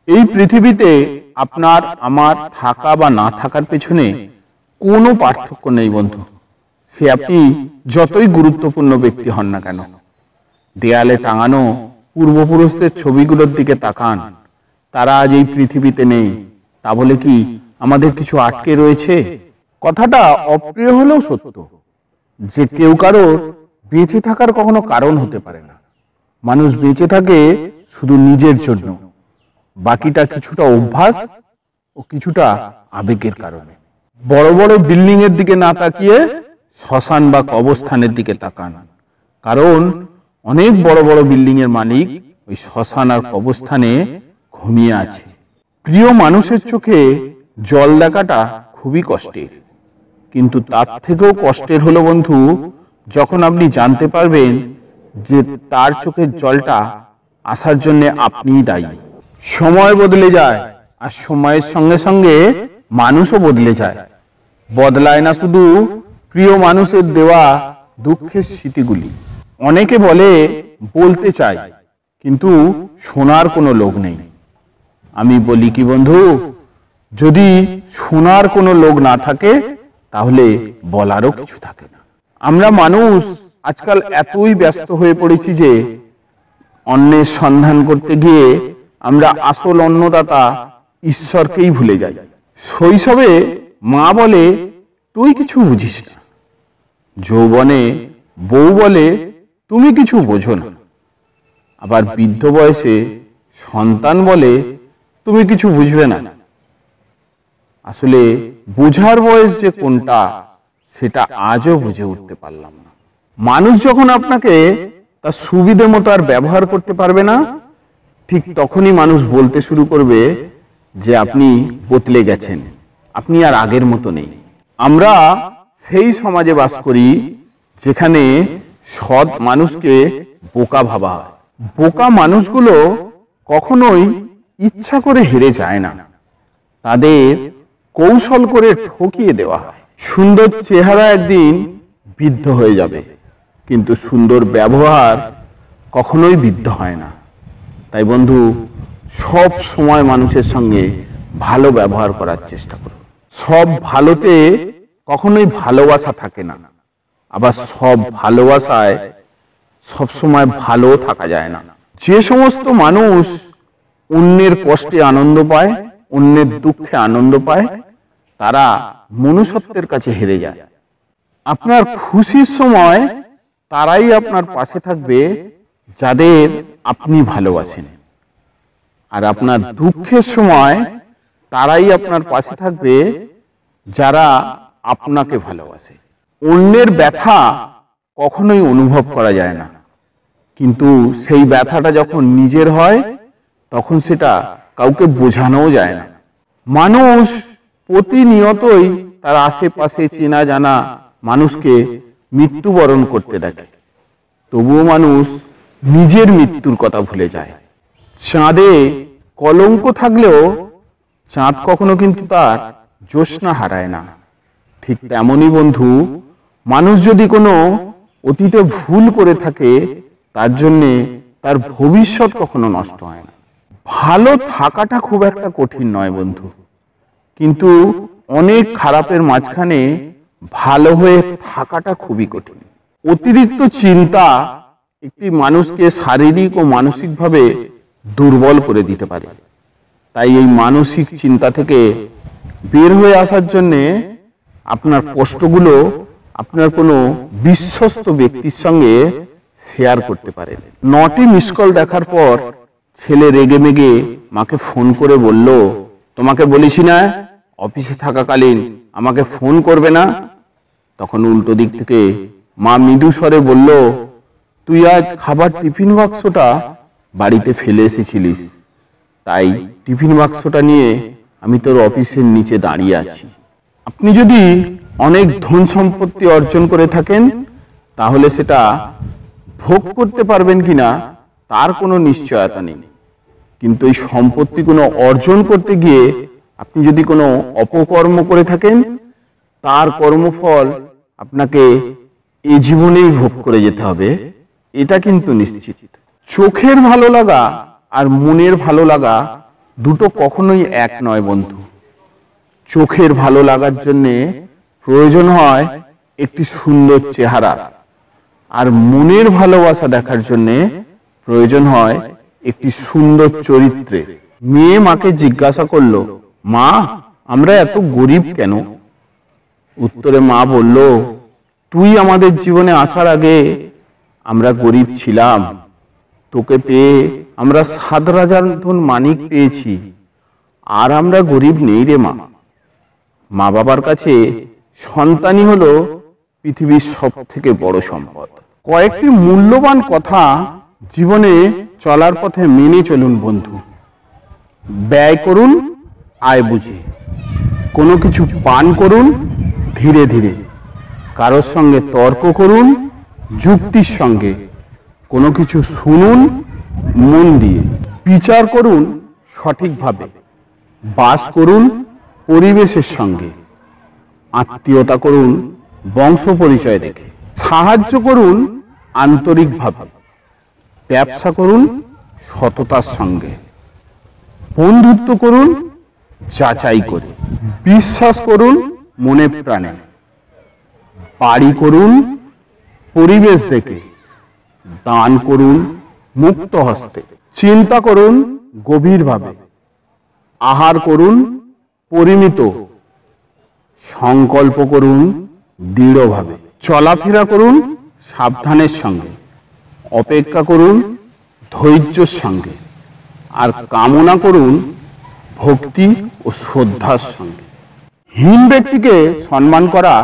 এই পৃথিবীতে আপনার আমার থাকা বা না থাকার পেছনে কোনো পার্থক্য নেই বন্ধু। সে আপনি যতই গুরুত্বপূর্ণ ব্যক্তি হন না কেন। দেয়ালে টাঙানো পূর্বপুরুষদের ছবিগুলোর দিকে তাকান, তারা আজ এই পৃথিবীতে নেই। তা বলে কি আমাদের কিছু আটকে রয়েছে? কথাটা অপ্রিয় হলেও সত্য যে কেউ কারোর বেঁচে থাকার কখনো কারণ হতে পারে না। মানুষ বেঁচে থাকে শুধু নিজের জন্য, বাকিটা কিছুটা অভ্যাস ও কিছুটা আবেগের কারণে। বড় বড় বিল্ডিং এর দিকে না তাকিয়ে শ্মশান বা কবরস্থানের দিকে তাকান, কারণ অনেক বড় বড় বিল্ডিং এর মালিক ওই শ্মশান আর কবরস্থানে ঘুমিয়ে আছে। প্রিয় মানুষের চোখে জল দেখাটা খুবই কষ্টের, কিন্তু তার থেকেও কষ্টের হলো বন্ধু যখন আপনি জানতে পারবেন যে তার চোখের জলটা আসার জন্য আপনিই দায়ী। সময় বদলে যায় আর সময়ের সঙ্গে সঙ্গে মানুষও বদলে যায়। বদলায় না শুধু প্রিয় মানুষের দেওয়া দুঃখের স্মৃতিগুলি। অনেকে বলে বলতে চাই, কিন্তু শোনার কোনো লোক নেই। আমি বলি কি বন্ধু, যদি শোনার কোনো লোক না থাকে তাহলে বলারও কিছু থাকে না। আমরা মানুষ আজকাল এতই ব্যস্ত হয়ে পড়েছি যে অন্যের সন্ধান করতে গিয়ে আমরা আসল অন্নদাতা ঈশ্বরকেই ভুলে যাই। শৈশবে মা বলে তুই কিছু বুঝিস না, যৌবনে বউ বলে তুমি কিছু বোঝো না, আবার বৃদ্ধ বয়সে সন্তান বলে তুমি কিছু বুঝবে না। আসলে বোঝার বয়স যে কোনটা সেটা আজও বুঝে উঠতে পারলাম না। মানুষ যখন আপনাকে তার সুবিধে মতো আর ব্যবহার করতে পারবে না, ঠিক তখনই মানুষ বলতে শুরু করবে যে আপনি বদলে গেছেন, আপনি আর আগের মতো নেই। আমরা সেই সমাজে বাস করি যেখানে সৎ মানুষকে বোকা ভাবা হয়। বোকা মানুষগুলো কখনোই ইচ্ছা করে হেরে যায় না, তাদের কৌশল করে ঠকিয়ে দেওয়া হয়। সুন্দর চেহারা একদিন বৃদ্ধ হয়ে যাবে, কিন্তু সুন্দর ব্যবহার কখনোই বৃদ্ধ হয় না। তাই বন্ধু, সব সময় মানুষের সঙ্গে ভালো ব্যবহার করার চেষ্টা করুন। সব ভালোতে কখনোই ভালোবাসা থাকে না, আবার সব ভালোবাসায় সব সময় ভালো থাকা যায় না। যে সমস্ত মানুষ অন্যের কষ্টে আনন্দ পায়, অন্যের দুঃখে আনন্দ পায়, তারা মনুষ্যত্বের কাছে হেরে যায়। আপনার খুশির সময় তারাই আপনার পাশে থাকবে যাদের আপনি ভালোবাসেন, আর আপনার দুঃখের সময় তারাই আপনার পাশে থাকবে যারা আপনাকে ভালোবাসে। অন্যের ব্যথা কখনোই অনুভব করা যায় না, কিন্তু সেই ব্যথাটা যখন নিজের হয় তখন সেটা কাউকে বোঝানোও যায় না। মানুষ প্রতিনিয়তই তার আশেপাশে চেনা জানা মানুষকে মৃত্যুবরণ করতে দেখে, তবুও মানুষ নিজের মৃত্যুর কথা ভুলে যায়। চাঁদে কলঙ্ক থাকলেও চাঁদ কখনো কিন্তু তার জ্যোৎস্না হারায় না। ঠিক তেমনই বন্ধু, মানুষ যদি কোনো অতীতে ভুল করে থাকে তার জন্যে তার ভবিষ্যৎ কখনো নষ্ট হয় না। ভালো থাকাটা খুব একটা কঠিন নয় বন্ধু, কিন্তু অনেক খারাপের মাঝখানে ভালো হয়ে থাকাটা খুবই কঠিন। অতিরিক্ত চিন্তা একটি মানুষকে শারীরিক ও মানসিকভাবে দুর্বল করে দিতে পারে। তাই এই মানসিক চিন্তা থেকে বের হয়ে আসার জন্যে আপনার কষ্টগুলো আপনার কোনো বিশ্বস্ত ব্যক্তির সঙ্গে শেয়ার করতে পারেন। 9টি মিস কল দেখার পর ছেলে রেগে মেগে মাকে ফোন করে বলল, তোমাকে বলেছি না অফিসে থাকাকালীন আমাকে ফোন করবে না? তখন উল্টো দিক থেকে মা মৃদু স্বরে বলল, তুই আজ খাবার টিফিন বাক্সটা বাড়িতে ফেলে এসেছিলিস, তাই টিফিন বাক্সটা নিয়ে আমি তোর অফিসের নিচে দাঁড়িয়ে আছি। আপনি যদি অনেক ধন সম্পত্তি অর্জন করে থাকেন তাহলে সেটা ভোগ করতে পারবেন কিনা তার কোনো নিশ্চয়তা নেই, কিন্তু এই সম্পত্তিগুলো অর্জন করতে গিয়ে আপনি যদি কোনো অপকর্ম করে থাকেন তার কর্মফল আপনাকে এই জীবনেই ভোগ করে যেতে হবে, এটা কিন্তু নিশ্চিত। চোখের ভালো লাগা আর মনের ভালো লাগা দুটো কখনোই এক নয় বন্ধু। চোখের ভালো লাগার জন্যে প্রয়োজন হয় একটি সুন্দর চেহারা, আর মনের ভালোবাসা দেখার জন্যে প্রয়োজন হয় একটি সুন্দর চরিত্রের। মেয়ে মাকে জিজ্ঞাসা করলো, মা, আমরা এত গরিব কেন? উত্তরে মা বলল, তুই আমাদের জীবনে আসার আগে আমরা গরিব ছিলাম। তোকে পেয়ে আমরা 7 রাজার মতন মানিক পেয়েছি, আর আমরা গরিব নেই রে মা। মা বাবার কাছে সন্তানই হলো পৃথিবীর সব থেকে বড় সম্পদ। কয়েকটি মূল্যবান কথা জীবনে চলার পথে মেনে চলুন বন্ধু। ব্যয় করুন আয় বুঝে, কোনো কিছু পান করুন ধীরে ধীরে, কারোর সঙ্গে তর্ক করুন যুক্তির সঙ্গে, কোনো কিছু শুনুন মন দিয়ে, বিচার করুন সঠিকভাবে, বাস করুন পরিবেশের সঙ্গে, আত্মীয়তা করুন বংশ পরিচয় দেখে, সাহায্য করুন আন্তরিকভাবে, ব্যবসা করুন সততার সঙ্গে, বন্ধুত্ব করুন যাচাই করে, বিশ্বাস করুন মনে প্রাণে, বাড়ি করুন পরিবেশ দেখে, দান করুন মুক্ত হস্তে, চিন্তা করুন গভীরভাবে, আহার করুন পরিমিত, সংকল্প করুন দৃঢ়ভাবে, চলাফেরা করুন সাবধানের সঙ্গে, অপেক্ষা করুন ধৈর্যের সঙ্গে, আর কামনা করুন ভক্তি ও শ্রদ্ধার সঙ্গে। হীন ব্যক্তিকে সম্মান করা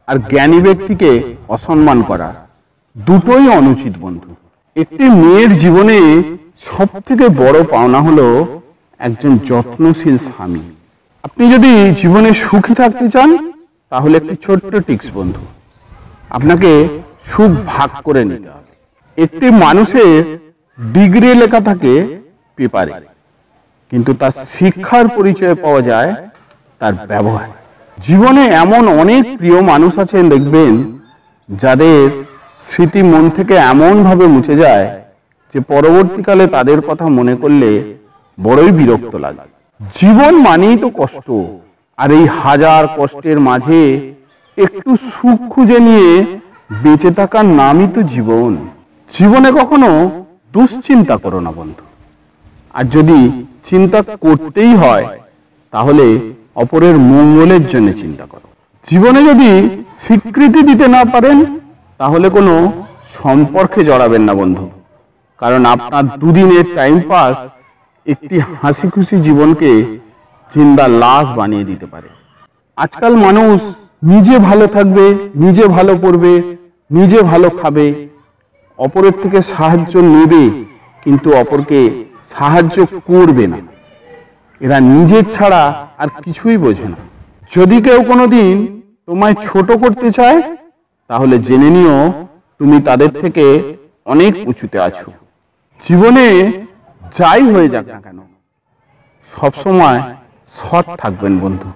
আর জ্ঞানী ব্যক্তিকে অসম্মান করা দুটোই অনুচিত বন্ধু। একটি মেয়ের জীবনে সব থেকে বড় পাওনা হলো একজন যত্নশীল স্বামী। আপনি যদি জীবনে সুখী থাকতে চান তাহলে একটি ছোট্ট টিপস বন্ধু, আপনাকে সুখ ভাগ করে নিতে হবে। একটি মানুষের ডিগ্রি লেখা থাকে পেপারে, কিন্তু তার শিক্ষার পরিচয় পাওয়া যায় তার ব্যবহার। জীবনে এমন অনেক প্রিয় মানুষ আছেন দেখবেন, যাদের স্মৃতি মন থেকে এমন ভাবে মুছে যায় যে পরবর্তীকালে তাদের কথা মনে করলে বড়ই বিরক্ত লাগে। জীবন মানেই তো কষ্ট, আর এই হাজার কষ্টের মাঝে একটু সুখ খুঁজে নিয়ে বেঁচে থাকার নামই তো জীবন। জীবনে কখনো দুশ্চিন্তা করো না বন্ধু, আর যদি চিন্তা করতেই হয় তাহলে অপরের মঙ্গলের জন্য চিন্তা করো। জীবনে যদি স্বীকৃতি দিতে না পারেন তাহলে কোনো সম্পর্কে জড়াবেন না বন্ধু, কারণ আপনার দুদিনের টাইম পাস একটি হাসি খুশি জীবনকে জিন্দা লাশ বানিয়ে দিতে পারে। আজকাল মানুষ নিজে ভালো থাকবে, নিজে ভালো পড়বে, নিজে ভালো খাবে, অপরের থেকে সাহায্য নেবে কিন্তু অপরকে সাহায্য করবে না। এরা নিজের ছাড়া আর কিছুই বোঝে না। যদি কেউ কোনোদিন তোমায় ছোট করতে চায় তাহলে জেনে নিও তুমি তাদের থেকে অনেক উঁচুতে আছো। জীবনে যাই হয়ে যাক না কেন সবসময় সৎ থাকবেন বন্ধু।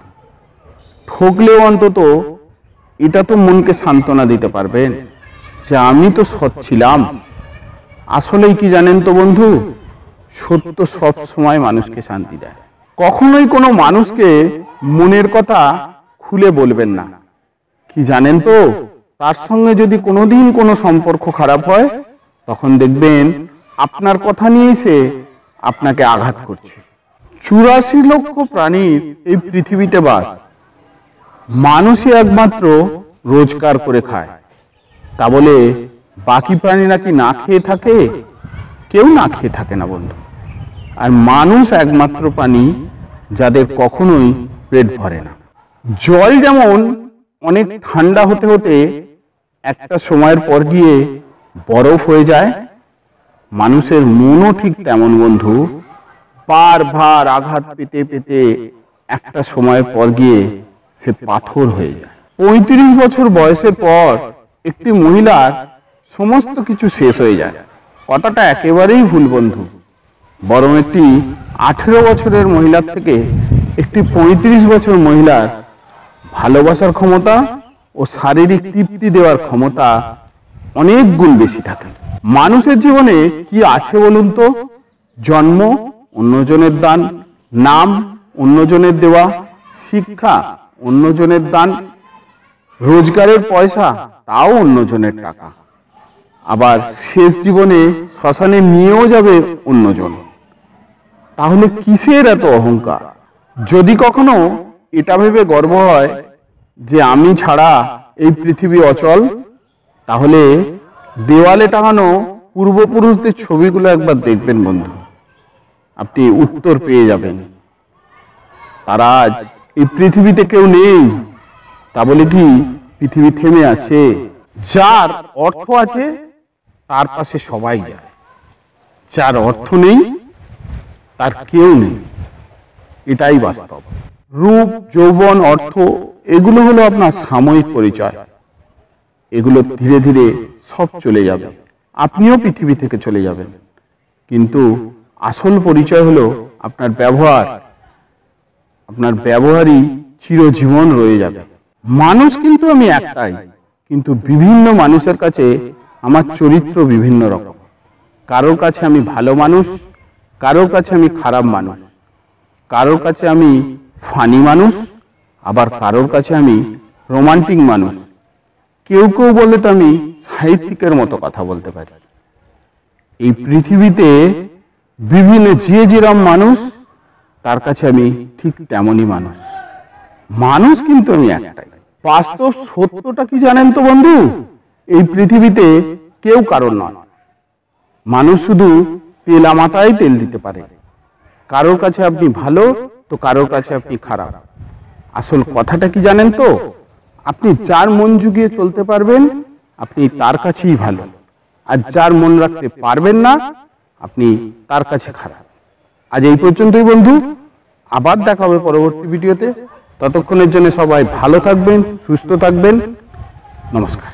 ঠকলেও অন্তত এটা তো মনকে সান্ত্বনা দিতে পারবেন যে আমি তো সৎ ছিলাম। আসলেই কি জানেন তো বন্ধু, সত্য সব সময় মানুষকে শান্তি দেয়। কখনোই কোনো মানুষকে মনের কথা খুলে বলবেন না। কি জানেন তো, তার সঙ্গে যদি কোনোদিন কোনো সম্পর্ক খারাপ হয় তখন দেখবেন আপনার কথা নিয়েই সে আপনাকে আঘাত করছে। 84 লক্ষ প্রাণীর এই পৃথিবীতে বাস, মানুষই একমাত্র রোজগার করে খায়। তা বলে বাকি প্রাণীরা কি না খেয়ে থাকে? কেউ না খেয়ে থাকে না বন্ধু। আর মানুষ একমাত্র প্রাণী যাদের কখনোই পেট ভরে না। জল যেমন অনেক ঠান্ডা হতে হতে একটা সময়ের পর গিয়ে বরফ হয়ে যায়, মানুষের মনও ঠিক তেমন বন্ধু, বারবার আঘাত পেতে পেতে একটা সময়ের পর গিয়ে সে পাথর হয়ে যায়। 35 বছর বয়সের পর একটি মহিলার সমস্ত কিছু শেষ হয়ে যায়। কথাটা একেবারেই ভুল বন্ধু, বরং একটি 18 বছরের মহিলার থেকে একটি 35 বছর মহিলার ভালোবাসার ক্ষমতা ও শারীরিক তৃপ্তি দেওয়ার ক্ষমতা অনেক গুণ বেশি থাকে। মানুষের জীবনে কি আছে বলুন তো? জন্ম, অন্যজনের দান, নাম অন্যজনের দেওয়া, শিক্ষা অন্যজনের দান, রোজগারের পয়সা তাও অন্যজনের টাকা, আবার শেষ জীবনে শ্মশানে নিয়েও যাবে অন্যজন। তাহলে কিসের এত অহংকার? যদি কখনো এটা ভেবে গর্ব হয় যে আমি ছাড়া এই পৃথিবী অচল, তাহলে দেওয়ালে টাঙানো পূর্বপুরুষদের ছবিগুলো একবার দেখবেন বন্ধু, আপনি উত্তর পেয়ে যাবেন। তারা আজ এই পৃথিবীতে কেউ নেই, তা বলে কি পৃথিবী থেমে আছে? যার অর্থ আছে তার পাশে সবাই যায়, যার অর্থ নেই তার কেউ নেই, এটাই বাস্তব। রূপ, যৌবন, অর্থ এগুলো হলো আপনার সাময়িক পরিচয়, এগুলো ধীরে ধীরে সব চলে যাবে, আপনিও পৃথিবী থেকে চলে যাবেন। কিন্তু আসল পরিচয় হলো আপনার ব্যবহার, আপনার ব্যবহারই চিরজীবন রয়ে যাবে। মানুষ কিন্তু আমি একটাই, কিন্তু বিভিন্ন মানুষের কাছে আমার চরিত্র বিভিন্ন রকম। কারোর কাছে আমি ভালো মানুষ, কারোর কাছে আমি খারাপ মানুষ, কারোর কাছে আমি ফানি মানুষ, আবার কারোর কাছে আমি রোমান্টিক মানুষ। কেউ কেউ বলে তো আমি সাহিত্যিকের মতো কথা বলতে পারি। এই পৃথিবীতে বিভিন্ন যে যেরকম মানুষ, তার কাছে আমি ঠিক তেমনই মানুষ। মানুষ কিন্তু আমি একটাই। বাস্তব সত্যটা কি জানেন তো বন্ধু? এই পৃথিবীতে কেউ কারোর নয়। মানুষ শুধু তেলা মাথায় তেল দিতে পারে। কারোর কাছে আপনি ভালো, তো কারোর কাছে আপনি খারাপ। আসল কথাটা কি জানেন তো? আপনি যার মন জুগিয়ে চলতে পারবেন, আপনি তার কাছেই ভালো, আর যার মন রাখতে পারবেন না, আপনি তার কাছে খারাপ। আজ এই পর্যন্তই বন্ধু, আবার দেখা হবে পরবর্তী ভিডিওতে। ততক্ষণের জন্য সবাই ভালো থাকবেন, সুস্থ থাকবেন। নমস্কার।